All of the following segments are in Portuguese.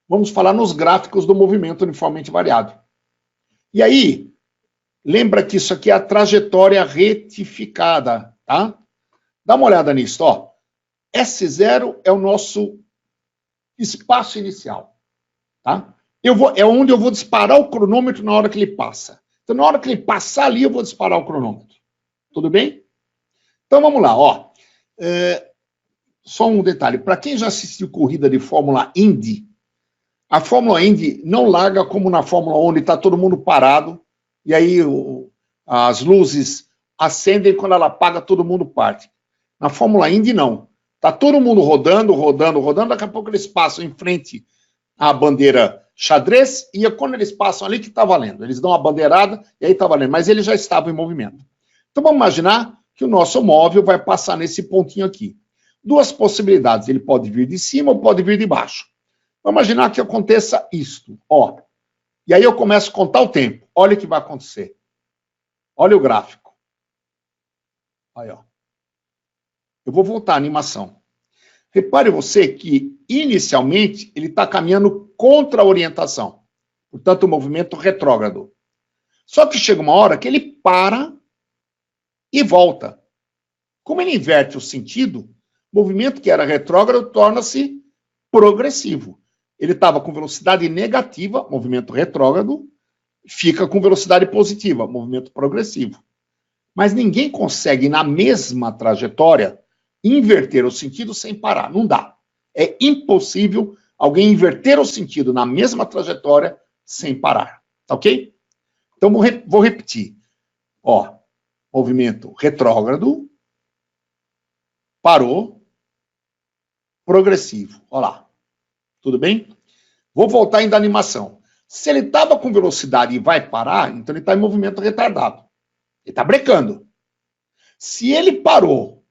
Vamos falar nos gráficos do movimento uniformemente variado. E aí, lembra que isso aqui é a trajetória retificada, tá? Dá uma olhada nisso, ó. S0 é o nosso espaço inicial, tá? É onde eu vou disparar o cronômetro na hora que ele passa. Então, na hora que ele passar ali, eu vou disparar o cronômetro. Tudo bem? Então, vamos lá, ó. Só um detalhe. Para quem já assistiu corrida de Fórmula Indy, a Fórmula Indy não larga como na Fórmula 1, onde está todo mundo parado, e aí as luzes acendem, quando ela apaga, todo mundo parte. Na Fórmula Indy, não. Está todo mundo rodando, daqui a pouco eles passam em frente à bandeira xadrez, e quando eles passam ali que está valendo. Eles dão a bandeirada e aí está valendo, mas eles já estavam em movimento. Então vamos imaginar que o nosso móvel vai passar nesse pontinho aqui. Duas possibilidades, ele pode vir de cima ou pode vir de baixo. Vamos imaginar que aconteça isto, ó. E aí eu começo a contar o tempo. Olha o que vai acontecer. Olha o gráfico. Aí, ó. Eu vou voltar à animação. Repare você que, inicialmente, ele está caminhando contra a orientação. Portanto, o movimento retrógrado. Só que chega uma hora que ele para e volta. Como ele inverte o sentido, o movimento que era retrógrado torna-se progressivo. Ele estava com velocidade negativa, movimento retrógrado, fica com velocidade positiva, movimento progressivo. Mas ninguém consegue, na mesma trajetória, inverter o sentido sem parar. Não dá. É impossível alguém inverter o sentido na mesma trajetória sem parar. Tá ok? Então, vou repetir. Ó, movimento retrógrado, parou, progressivo. Olha lá. Tudo bem? Vou voltar ainda à animação. Se ele estava com velocidade e vai parar, então ele está em movimento retardado. Ele está brecando. Se ele parou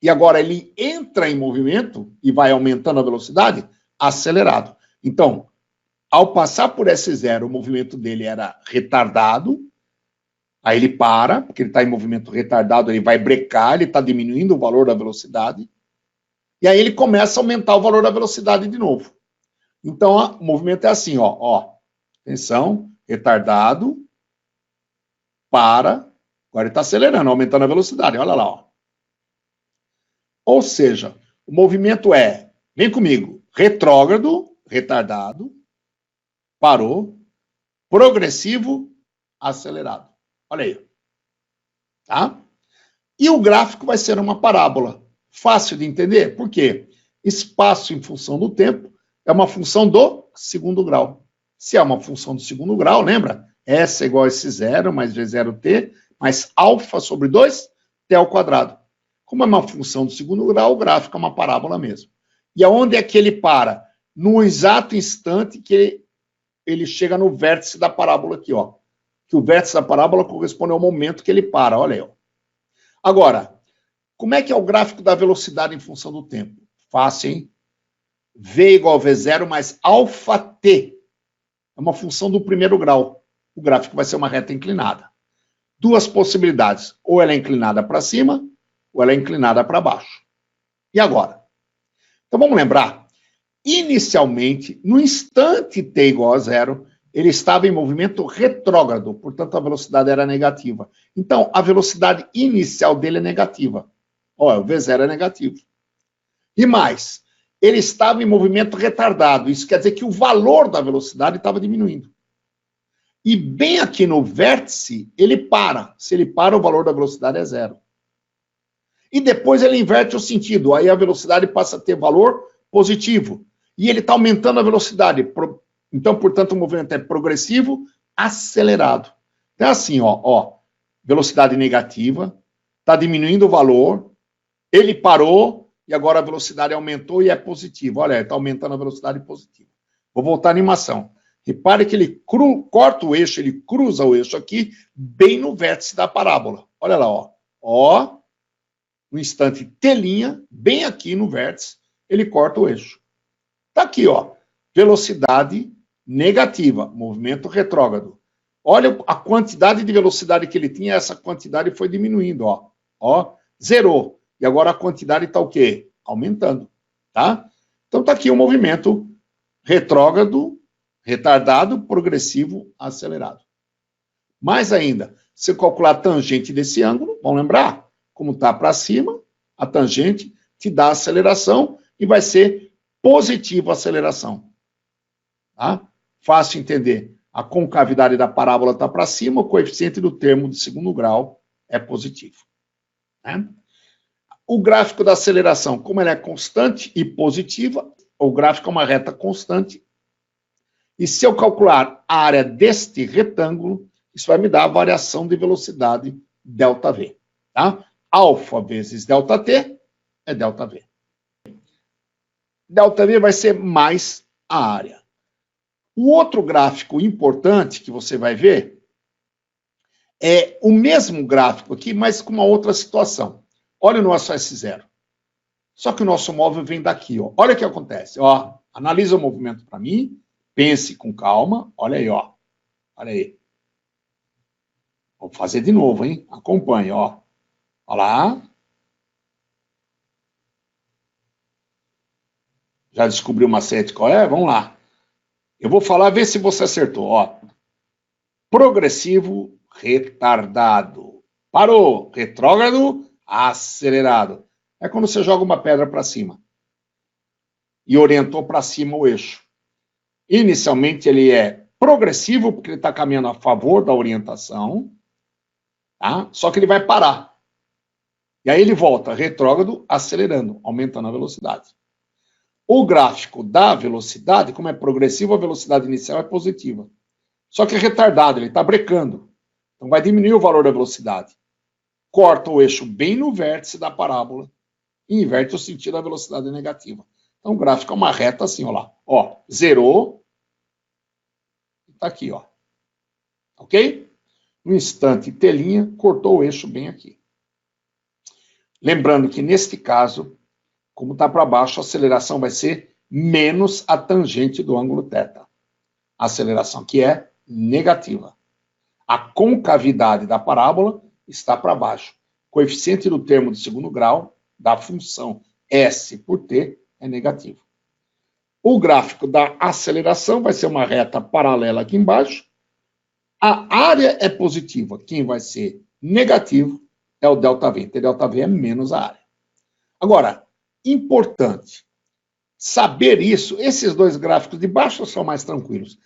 e agora ele entra em movimento e vai aumentando a velocidade, acelerado. Então, ao passar por S0, o movimento dele era retardado, aí ele para, porque ele está em movimento retardado, ele vai brecar, ele está diminuindo o valor da velocidade, e aí ele começa a aumentar o valor da velocidade de novo. Então, ó, o movimento é assim, ó. Atenção, retardado, para, agora ele está acelerando, aumentando a velocidade, olha lá, ó. Ou seja, o movimento é, vem comigo, retrógrado, retardado, parou, progressivo, acelerado. Olha aí. Tá? E o gráfico vai ser uma parábola. Fácil de entender? Por quê? Espaço em função do tempo é uma função do segundo grau. Se é uma função do segundo grau, lembra? S é igual a S0 mais V0t, mais alfa sobre 2, t ao quadrado. Como é uma função do segundo grau, o gráfico é uma parábola mesmo. E aonde é que ele para? No exato instante que ele chega no vértice da parábola aqui, ó. Que o vértice da parábola corresponde ao momento que ele para, olha aí, ó. Agora, como é que é o gráfico da velocidade em função do tempo? Fácil, hein? V igual a V0 mais alfa t. É uma função do primeiro grau. O gráfico vai ser uma reta inclinada. Duas possibilidades. Ou ela é inclinada para cima, ou ela é inclinada para baixo. E agora? Então vamos lembrar. Inicialmente, no instante t igual a 0, ele estava em movimento retrógrado, portanto a velocidade era negativa. Então, a velocidade inicial dele é negativa. Ó, o V0 é negativo. E mais, ele estava em movimento retardado. Isso quer dizer que o valor da velocidade estava diminuindo. E bem aqui no vértice, ele para. Se ele para, o valor da velocidade é 0. E depois ele inverte o sentido. Aí a velocidade passa a ter valor positivo. E ele está aumentando a velocidade. Então, portanto, o movimento é progressivo, acelerado. Então é assim, ó, velocidade negativa, está diminuindo o valor, ele parou, e agora a velocidade aumentou e é positiva. Olha, está aumentando a velocidade positiva. Vou voltar à animação. Repare que ele corta o eixo, ele cruza o eixo aqui, bem no vértice da parábola. Olha lá, ó, no instante T', bem aqui no vértice, ele corta o eixo. Está aqui, ó, velocidade negativa, movimento retrógrado. Olha a quantidade de velocidade que ele tinha, essa quantidade foi diminuindo, ó, zerou. E agora a quantidade está o quê? Aumentando, tá? Então está aqui o movimento retrógrado, retardado, progressivo, acelerado. Mais ainda, se eu calcular a tangente desse ângulo, vamos lembrar, como está para cima, a tangente te dá a aceleração e vai ser positiva a aceleração. Tá? Fácil entender. A concavidade da parábola está para cima, o coeficiente do termo de segundo grau é positivo. Né? O gráfico da aceleração, como ela é constante e positiva, o gráfico é uma reta constante. E se eu calcular a área deste retângulo, isso vai me dar a variação de velocidade ΔV. Tá? Alfa vezes ΔT é ΔV. ΔV vai ser mais a área. O outro gráfico importante que você vai ver é o mesmo gráfico aqui, mas com uma outra situação. Olha o nosso S0. Só que o nosso móvel vem daqui. Ó. Olha o que acontece. Ó. Analisa o movimento para mim. Pense com calma. Olha aí. Ó. Olha aí. Vou fazer de novo, hein? Acompanhe. Ó. Olha lá. Já descobriu o macete qual é? Vamos lá. Eu vou falar, ver se você acertou. Ó. Progressivo, retardado. Parou. Retrógrado, acelerado. É quando você joga uma pedra para cima. E orientou para cima o eixo. Inicialmente ele é progressivo, porque ele está caminhando a favor da orientação. Tá? Só que ele vai parar. E aí ele volta retrógrado, acelerando, aumentando a velocidade. O gráfico da velocidade, como é progressivo, a velocidade inicial é positiva. Só que é retardado, ele está brecando. Então vai diminuir o valor da velocidade. Corta o eixo bem no vértice da parábola e inverte o sentido da velocidade negativa. Então o gráfico é uma reta assim, ó lá. Ó, zerou. Está aqui, ó. Ok? No instante, telinha, cortou o eixo bem aqui. Lembrando que neste caso, como está para baixo, a aceleração vai ser menos a tangente do ângulo θ. A aceleração que é negativa. A concavidade da parábola está para baixo. O coeficiente do termo de segundo grau da função S por T é negativo. O gráfico da aceleração vai ser uma reta paralela aqui embaixo. A área é positiva. Quem vai ser negativo é o ΔV. ΔV é menos a área. Agora, importante saber isso. Esses dois gráficos de baixo são mais tranquilos.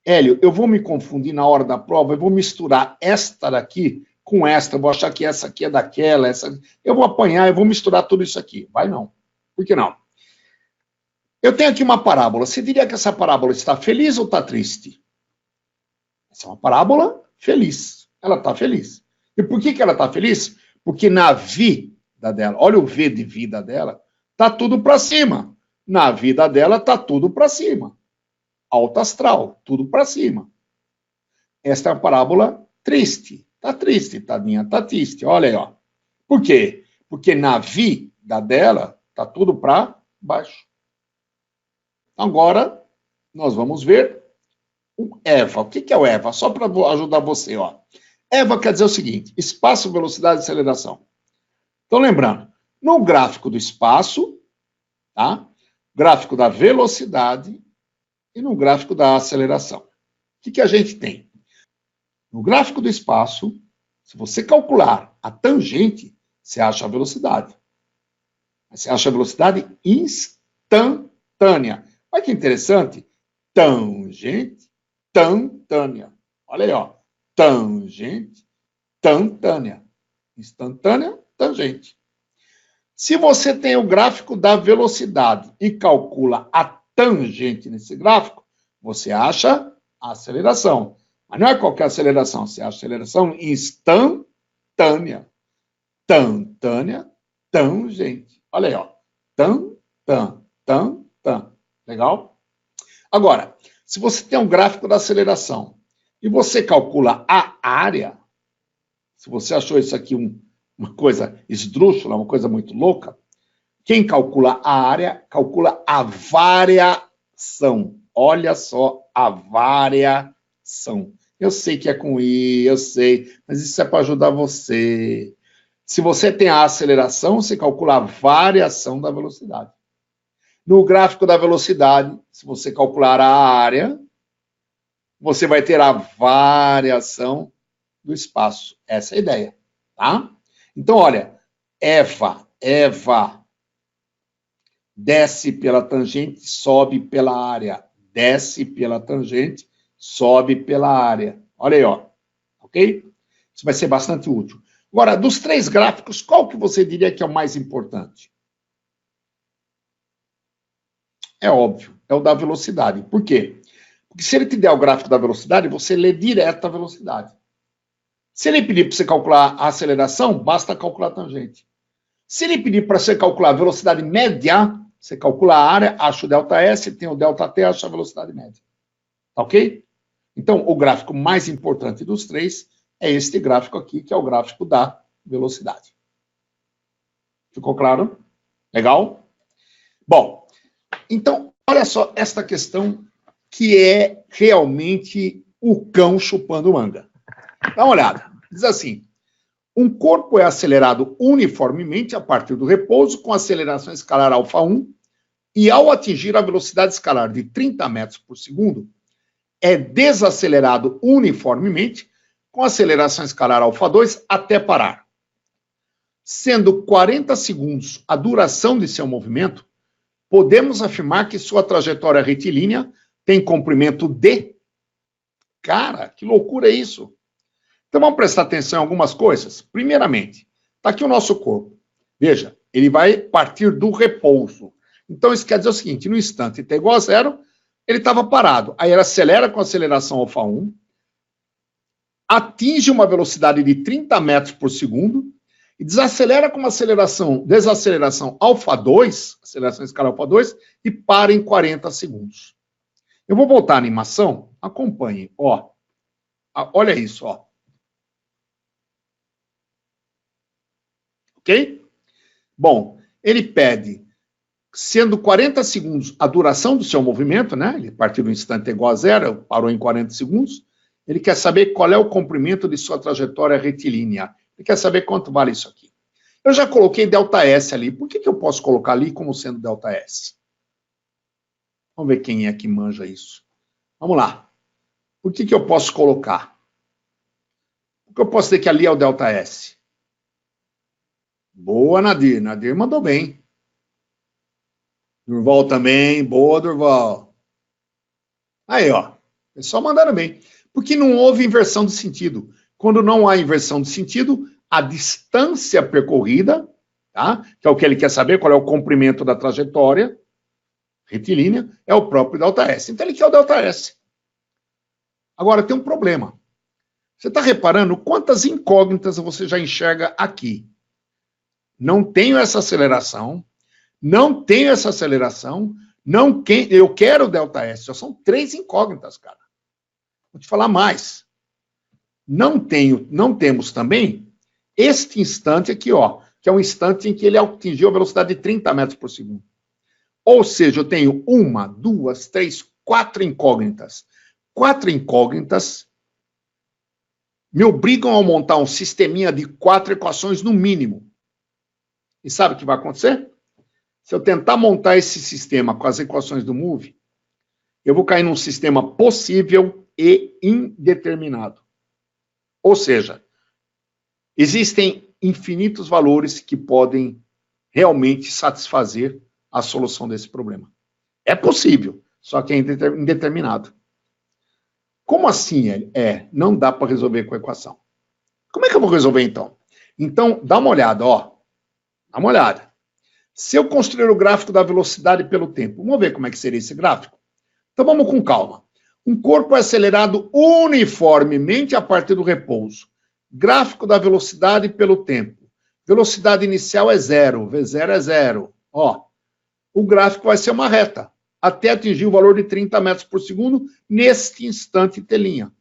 Hélio, eu vou me confundir na hora da prova, eu vou misturar esta daqui com esta, eu vou achar que essa aqui é daquela, essa... eu vou apanhar, eu vou misturar tudo isso aqui. Vai não. Por que não? Eu tenho aqui uma parábola. Você diria que essa parábola está feliz ou está triste? Essa é uma parábola feliz. Ela está feliz. E por que ela está feliz? Porque na vida dela, olha o V de vida dela, está tudo para cima. Na vida dela está tudo para cima. Alto astral, tudo para cima. Esta é uma parábola triste. Está triste, tadinha, está triste. Olha aí, ó. Por quê? Porque na vida dela está tudo para baixo. Agora, nós vamos ver o EVA. O que é o EVA? Só para ajudar você, ó. EVA quer dizer o seguinte: espaço, velocidade e aceleração. Então, lembrando, no gráfico do espaço, tá? Gráfico da velocidade e no gráfico da aceleração. O que a gente tem? No gráfico do espaço, se você calcular a tangente, você acha a velocidade. Você acha a velocidade instantânea. Olha que interessante. Tangente, tantânea. Olha aí, ó. Tangente, tantânea. Instantânea, tangente. Se você tem o gráfico da velocidade e calcula a tangente nesse gráfico, você acha a aceleração. Mas não é qualquer aceleração, você acha a aceleração instantânea. Tantânea, tangente. Olha aí, ó. Tan. Legal? Agora, se você tem um gráfico da aceleração e você calcula a área, se você achou isso aqui uma coisa esdrúxula, uma coisa muito louca, quem calcula a área, calcula a variação. Olha só a variação. Eu sei que é com I, eu sei, mas isso é para ajudar você. Se você tem a aceleração, você calcula a variação da velocidade. No gráfico da velocidade, se você calcular a área, você vai ter a variação do espaço. Essa é a ideia, tá? Então, olha, Eva, desce pela tangente, sobe pela área. Desce pela tangente, sobe pela área. Olha aí, ó. Ok? Isso vai ser bastante útil. Agora, dos três gráficos, qual que você diria que é o mais importante? É óbvio, é o da velocidade. Por quê? Porque se ele te der o gráfico da velocidade, você lê direto a velocidade. Se ele pedir para você calcular a aceleração, basta calcular a tangente. Se ele pedir para você calcular a velocidade média, você calcula a área, acha o ΔS, tem o ΔT, acha a velocidade média. Tá ok? Então, o gráfico mais importante dos três é este gráfico aqui, que é o gráfico da velocidade. Ficou claro? Legal? Bom, então, olha só esta questão que é realmente o cão chupando manga. Dá uma olhada. Diz assim: um corpo é acelerado uniformemente a partir do repouso com aceleração escalar α1 e ao atingir a velocidade escalar de 30 metros por segundo, é desacelerado uniformemente com aceleração escalar α2 até parar. Sendo 40 segundos a duração de seu movimento, podemos afirmar que sua trajetória retilínea tem comprimento d. Cara, que loucura é isso? Então vamos prestar atenção em algumas coisas. Primeiramente, está aqui o nosso corpo. Veja, ele vai partir do repouso. Então isso quer dizer o seguinte: no instante t igual a zero, ele estava parado. Aí ele acelera com aceleração α1, atinge uma velocidade de 30 metros por segundo e desacelera com uma desaceleração α2, aceleração escalar α2, e para em 40 segundos. Eu vou voltar à animação, acompanhe. Ó, olha isso, ó. Ok? Bom, ele pede, sendo 40 segundos a duração do seu movimento, né? Ele partiu do instante igual a zero, parou em 40 segundos. Ele quer saber qual é o comprimento de sua trajetória retilínea. Ele quer saber quanto vale isso aqui. Eu já coloquei ΔS ali. Por que eu posso colocar ali como sendo ΔS? Vamos ver quem é que manja isso. Vamos lá. Por que eu posso colocar? Porque eu posso dizer que ali é o ΔS. Boa, Nadir. Nadir mandou bem. Durval também. Boa, Durval. Aí, ó. Pessoal mandando bem. Porque não houve inversão de sentido. Quando não há inversão de sentido, a distância percorrida, tá? Que é o que ele quer saber, qual é o comprimento da trajetória retilínea, é o próprio ΔS. Então ele quer o ΔS. Agora, tem um problema. Você está reparando quantas incógnitas você já enxerga aqui? Não tenho essa aceleração, não tenho essa aceleração, eu quero o ΔS. Já são 3 incógnitas, cara. Vou te falar mais. Não temos também este instante aqui, ó, que é um instante em que ele atingiu a velocidade de 30 metros por segundo. Ou seja, eu tenho 1, 2, 3, 4 incógnitas. 4 incógnitas me obrigam a montar um sisteminha de 4 equações no mínimo. E sabe o que vai acontecer? Se eu tentar montar esse sistema com as equações do MOVE, eu vou cair num sistema possível e indeterminado. Ou seja, existem infinitos valores que podem realmente satisfazer a solução desse problema. É possível, só que é indeterminado. Como assim? Não dá para resolver com a equação. Como é que eu vou resolver então? Então, dá uma olhada, ó. Dá uma olhada. Se eu construir o gráfico da velocidade pelo tempo, vamos ver como é que seria esse gráfico? Então vamos com calma. Um corpo é acelerado uniformemente a partir do repouso. Gráfico da velocidade pelo tempo. Velocidade inicial é 0, V0 é 0. Ó, o gráfico vai ser uma reta, até atingir o valor de 30 metros por segundo, neste instante telinha.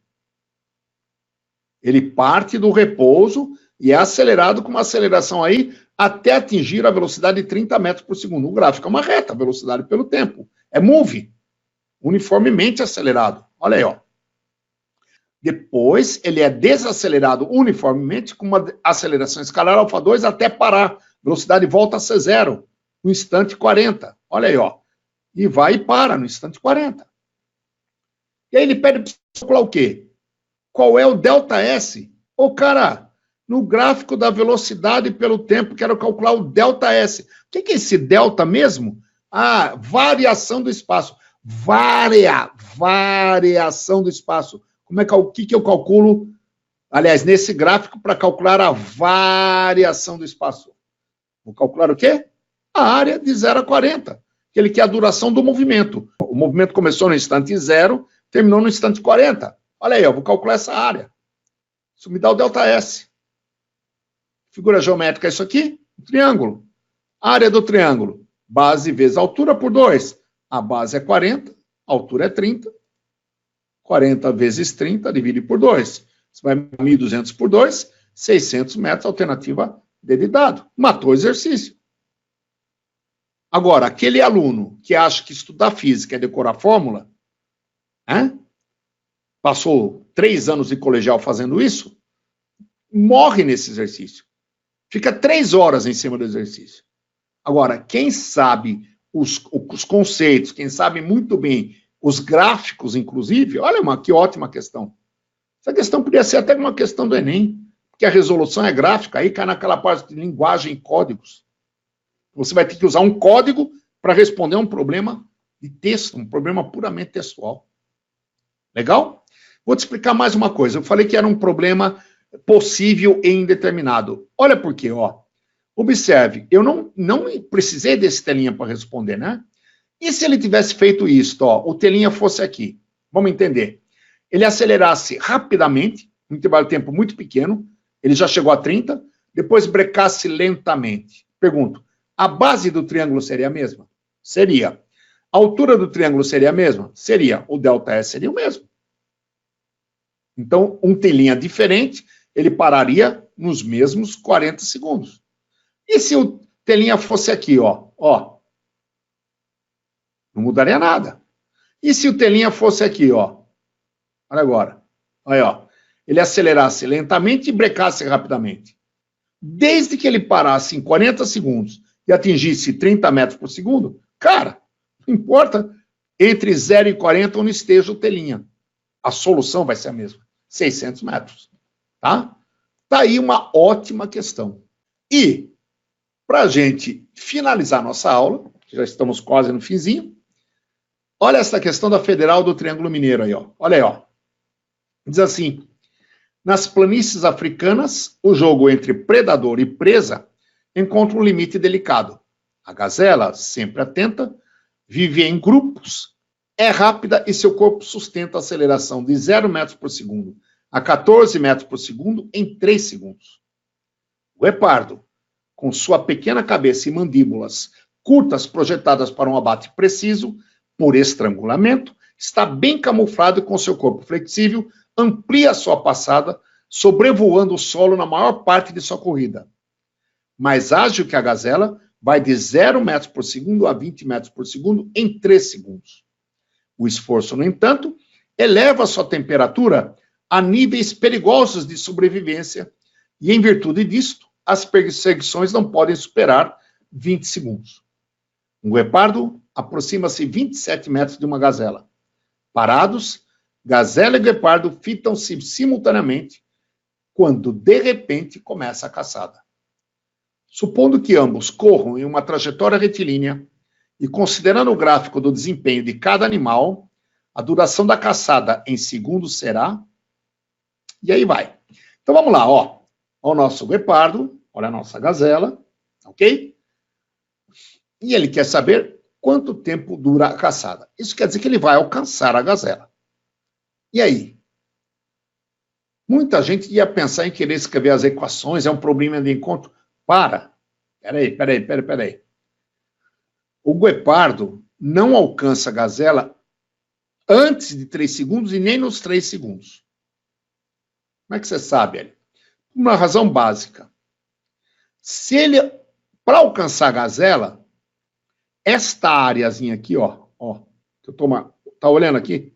Ele parte do repouso e é acelerado com uma aceleração aí até atingir a velocidade de 30 metros por segundo. O gráfico é uma reta, velocidade pelo tempo. É MOVE, uniformemente acelerado. Olha aí, ó. Depois, ele é desacelerado uniformemente com uma aceleração escalar α2 até parar. Velocidade volta a ser 0, no instante 40. Olha aí, ó. e vai e para no instante 40. E aí ele pede para você calcular o quê? Qual é o ΔS? Ô, cara, no gráfico da velocidade pelo tempo, quero calcular o ΔS. O que é esse delta mesmo? Ah, variação do espaço. Variação do espaço. O que eu calculo? Aliás, nesse gráfico, para calcular a variação do espaço. Vou calcular o quê? A área de 0 a 40, que ele quer a duração do movimento. O movimento começou no instante 0, terminou no instante 40. Olha aí, eu vou calcular essa área. Isso me dá o ΔS. Figura geométrica é isso aqui? Um triângulo. Área do triângulo. Base vezes altura por 2. A base é 40, a altura é 30. 40 vezes 30, divide por 2. Você vai 1.200 por 2, 600 metros, alternativa D de dado. Matou o exercício. Agora, aquele aluno que acha que estudar física é decorar fórmula, passou 3 anos de colegial fazendo isso, morre nesse exercício. Fica 3 horas em cima do exercício. Agora, quem sabe os conceitos, quem sabe muito bem os gráficos, inclusive, olha, que ótima questão. Essa questão podia ser até uma questão do Enem, porque a resolução é gráfica, aí cai naquela parte de linguagem e códigos. Você vai ter que usar um código para responder a um problema de texto, um problema puramente textual. Legal? Vou te explicar mais uma coisa. Eu falei que era um problema possível e indeterminado. Olha por quê, ó. Observe, eu não precisei desse telinha para responder, né? E se ele tivesse feito isso, ó, o telinha fosse aqui? Vamos entender. Ele acelerasse rapidamente, um intervalo de tempo muito pequeno, ele já chegou a 30, depois brecasse lentamente. Pergunto, a base do triângulo seria a mesma? Seria. A altura do triângulo seria a mesma? Seria. O ΔS seria o mesmo. Então, um telinha diferente, ele pararia nos mesmos 40 segundos. E se o telinha fosse aqui, ó? Não mudaria nada. E se o telinha fosse aqui, ó? Olha agora. Aí, ó. Ele acelerasse lentamente e brecasse rapidamente. Desde que ele parasse em 40 segundos e atingisse 30 metros por segundo, cara, não importa entre 0 e 40 onde esteja o telinha. A solução vai ser a mesma. 600 metros. Tá? Tá aí uma ótima questão. E, para a gente finalizar nossa aula, já estamos quase no finzinho, olha essa questão da Federal do Triângulo Mineiro aí, ó. Olha aí, ó. Diz assim, nas planícies africanas, o jogo entre predador e presa encontra um limite delicado. A gazela, sempre atenta, vive em grupos, é rápida e seu corpo sustenta a aceleração de 0 metros por segundo a 14 metros por segundo em 3 segundos. O guepardo, com sua pequena cabeça e mandíbulas curtas projetadas para um abate preciso, por estrangulamento, está bem camuflado e com seu corpo flexível, amplia sua passada, sobrevoando o solo na maior parte de sua corrida. Mais ágil que a gazela, vai de 0 metros por segundo a 20 metros por segundo em 3 segundos. O esforço, no entanto, eleva sua temperatura a níveis perigosos de sobrevivência e, em virtude disto, as perseguições não podem superar 20 segundos. Um guepardo aproxima-se 27 metros de uma gazela. Parados, gazela e guepardo fitam-se simultaneamente quando, de repente, começa a caçada. Supondo que ambos corram em uma trajetória retilínea e considerando o gráfico do desempenho de cada animal, a duração da caçada em segundos será... E aí vai. Então vamos lá, ó. Olha o nosso guepardo, olha a nossa gazela, ok? E ele quer saber quanto tempo dura a caçada. Isso quer dizer que ele vai alcançar a gazela. E aí? Muita gente ia pensar em querer escrever as equações, é um problema de encontro. Peraí. O guepardo não alcança a gazela antes de 3 segundos e nem nos 3 segundos. Como é que você sabe, Eli? Uma razão básica. Se ele, para alcançar a gazela, esta áreazinha aqui, ó, que eu tá olhando aqui?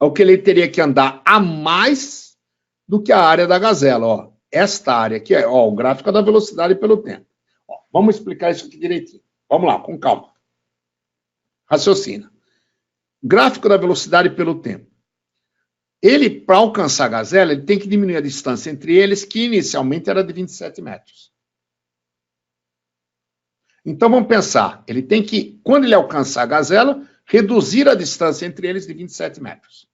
É o que ele teria que andar a mais do que a área da gazela, ó. Esta área aqui, ó, o gráfico da velocidade pelo tempo. Ó, vamos explicar isso aqui direitinho. Vamos lá, com calma. Raciocina. Gráfico da velocidade pelo tempo. Ele, para alcançar a gazela, ele tem que diminuir a distância entre eles, que inicialmente era de 27 metros. Então, vamos pensar. Ele tem que, quando ele alcançar a gazela, reduzir a distância entre eles de 27 metros.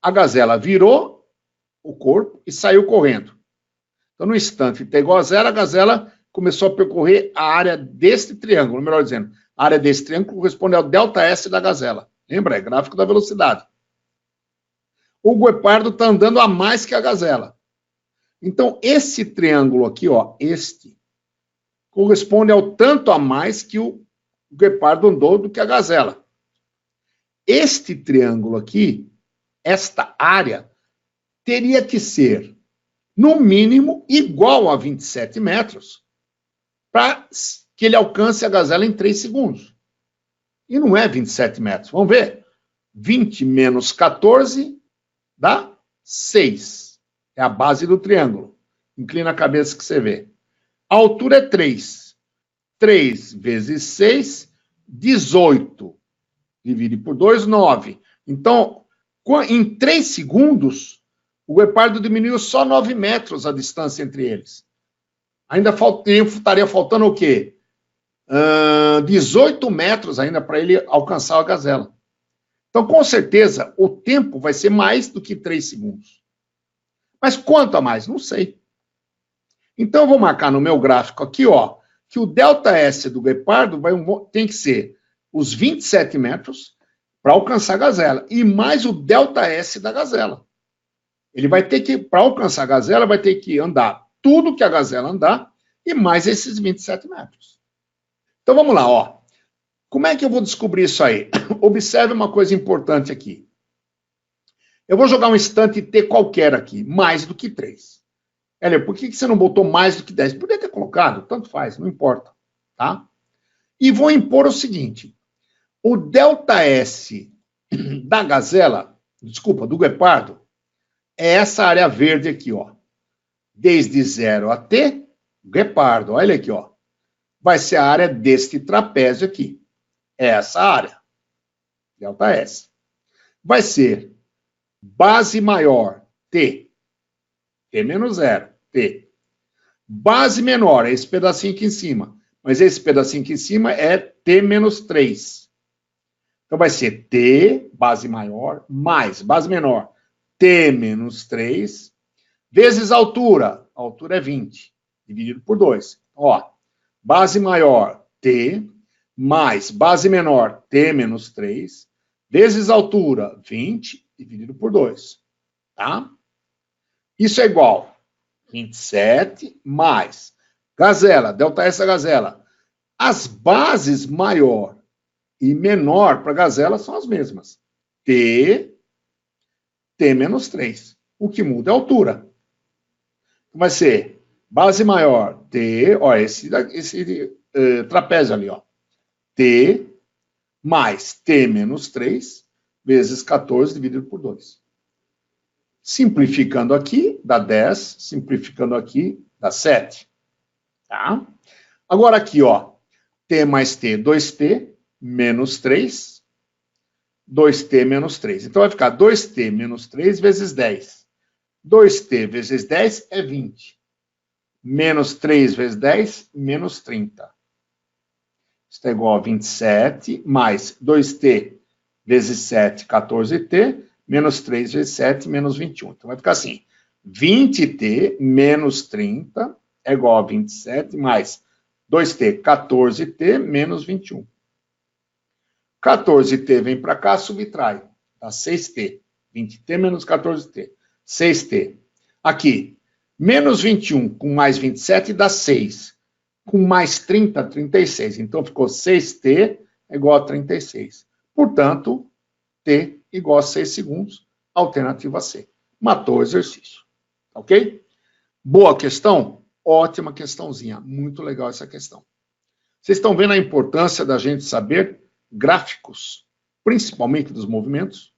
A gazela virou o corpo e saiu correndo. Então, no instante t igual a zero, a gazela começou a percorrer a área deste triângulo, melhor dizendo, a área desse triângulo corresponde ao delta S da gazela. Lembra? É gráfico da velocidade. O guepardo está andando a mais que a gazela. Então, esse triângulo aqui, ó, este, corresponde ao tanto a mais que o guepardo andou do que a gazela. Este triângulo aqui, esta área, teria que ser, no mínimo, igual a 27 metros, para que ele alcance a gazela em 3 segundos. E não é 27 metros. Vamos ver. 20 menos 14 dá 6. É a base do triângulo. Inclina a cabeça que você vê. A altura é 3. 3 vezes 6, 18. Divide por 2, 9. Então, em 3 segundos, o guepardo diminuiu só 9 metros a distância entre eles. Ainda estaria faltando o quê? 18 metros ainda para ele alcançar a gazela. Então, com certeza, o tempo vai ser mais do que 3 segundos. Mas quanto a mais? Não sei. Então, eu vou marcar no meu gráfico aqui, ó, que o delta S do guepardo tem que ser os 27 metros para alcançar a gazela, e mais o delta S da gazela. Ele vai ter que, para alcançar a gazela, vai ter que andar tudo que a gazela andar, e mais esses 27 metros. Então, vamos lá, ó. Como é que eu vou descobrir isso aí? Observe uma coisa importante aqui. Eu vou jogar um instante t qualquer aqui, mais do que 3. Hélio, por que você não botou mais do que 10? Podia ter colocado, tanto faz, não importa. Tá? E vou impor o seguinte. O delta S da gazela, desculpa, do guepardo, é essa área verde aqui, ó. Desde 0 a t, guepardo, olha aqui, ó. Vai ser a área deste trapézio aqui. É essa área, delta S. Vai ser base maior, t. T menos 0, t. Base menor, é esse pedacinho aqui em cima. Mas esse pedacinho aqui em cima é t menos 3. Então, vai ser t, base maior, mais base menor, t menos 3, vezes a altura. A altura é 20, dividido por 2. Ó, base maior, t, mais base menor, t menos 3, vezes a altura, 20, dividido por 2. Tá? Isso é igual a 27 mais gazela, delta S da gazela. As bases maior e menor para gazela são as mesmas. T menos 3. O que muda é a altura. Vai ser base maior, T, ó, esse trapézio ali, ó. T mais T menos 3 vezes 14 dividido por 2. Simplificando aqui, dá 10. Simplificando aqui, dá 7. Tá? Agora aqui, ó. T mais T, 2T, menos 3. 2T menos 3. Então, vai ficar 2T menos 3 vezes 10. 2T vezes 10 é 20. Menos 3 vezes 10, menos 30. Isso é igual a 27, mais 2T vezes 7, 14T, menos 3 vezes 7, menos 21. Então, vai ficar assim. 20T menos 30 é igual a 27, mais 2T, 14T, menos 21. 14T vem para cá, subtrai. Dá 6T. 20T menos 14T. 6T. Aqui, menos 21 com mais 27 dá 6. Com mais 30, 36. Então, ficou 6T igual a 36. Portanto, T igual a 6 segundos. Alternativa C. Matou o exercício. Ok? Boa questão? Ótima questãozinha. Muito legal essa questão. Vocês estão vendo a importância da gente saber gráficos, principalmente dos movimentos?